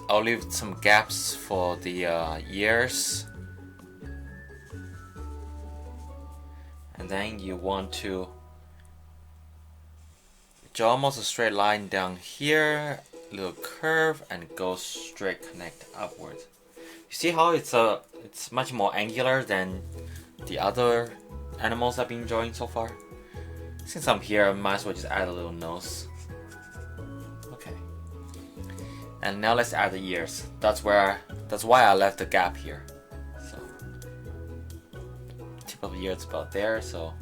I'll leave some gaps for the ears. And then you want to draw almost a straight line down here, little curve, and go straight connect upwards. You see how it's much more angular than the other animals I've been drawing so far? Since I'm here, I might as well just add a little nose. Okay. And now let's add the ears. That's why I left the gap here. So tip of the ear is about there, so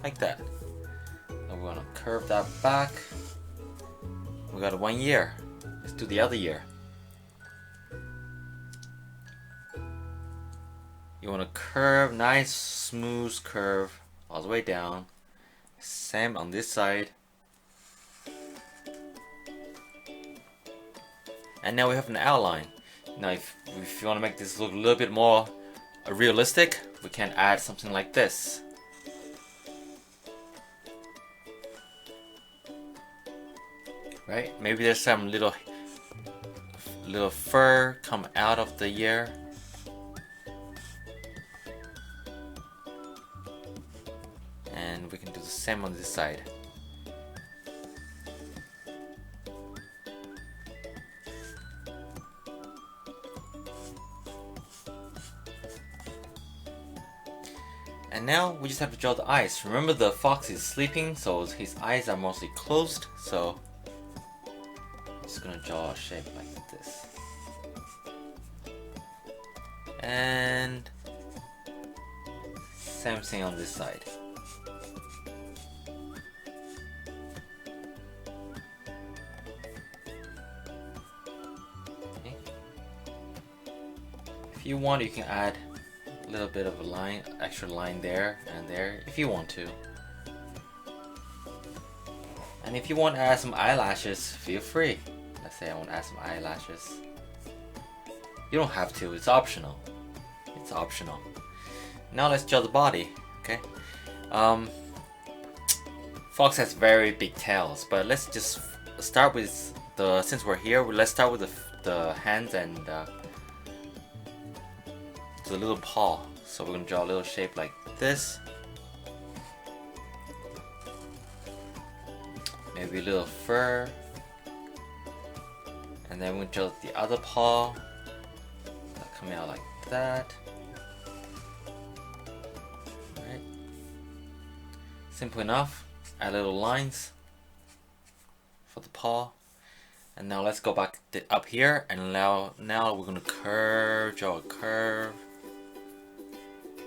like that. And we're gonna curve that back. We got one ear. Let's do the other ear. You want to curve, nice smooth curve all the way down. Same on this side. And now we have an outline. Now if you want to make this look a little bit more realistic, we can add something like this. Right? Maybe there's some little fur come out of the ear. And we can do the same on this side. And now we just have to draw the eyes. Remember, the fox is sleeping, so his eyes are mostly closed, so I'm just gonna draw a shape like this. And same thing on this side. Okay. If you want, you can add a little bit of a line, extra line there and there if you want to. And if you want to add some eyelashes, feel free. Let's say I want to add some eyelashes. You don't have to, it's optional. It's optional. Now let's draw the body, okay? Fox has very big tails, but let's just start with the, since we're here, let's start with the hands and the little paw. So we're gonna draw a little shape like this. Maybe a little fur. And then we'll draw the other paw. Coming out like that. Alright. Simple enough. Add little lines for the paw. And now let's go back up here, and now we're gonna curve, draw a curve.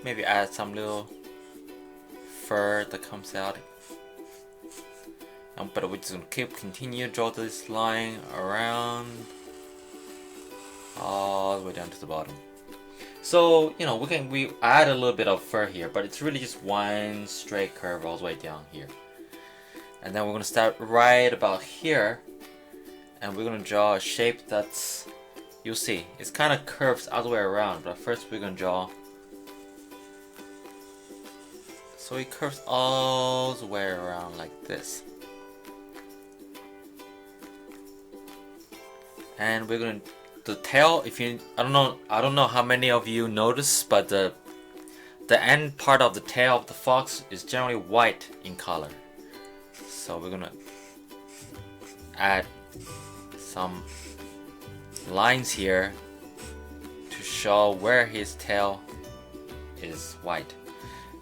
Maybe add some little fur that comes out. But we're just gonna continue draw this line around all the way down to the bottom. So you know we add a little bit of fur here, but it's really just one straight curve all the way down here. And then we're gonna start right about here, and we're gonna draw a shape that's, you'll see, it's kind of curves all the way around. But first we're gonna draw. So it curves all the way around like this. And we're gonna, the tail, if you, I don't know how many of you notice, but the end part of the tail of the fox is generally white in color. So we're gonna add some lines here to show where his tail is white.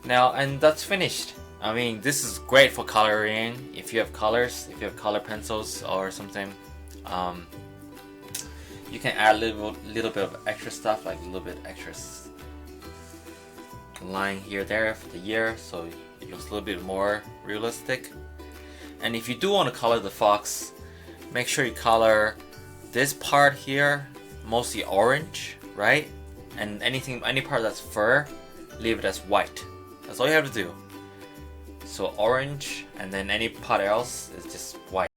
Now, and that's finished. I mean, this is great for coloring. If you have colors, if you have color pencils or something, you can add a little bit of extra stuff, like a little bit extra line here, there for the ear, so it looks a little bit more realistic. And if you do want to color the fox, make sure you color this part here mostly orange, right? And any part that's fur, leave it as white. That's all you have to do. So orange, and then any part else is just white.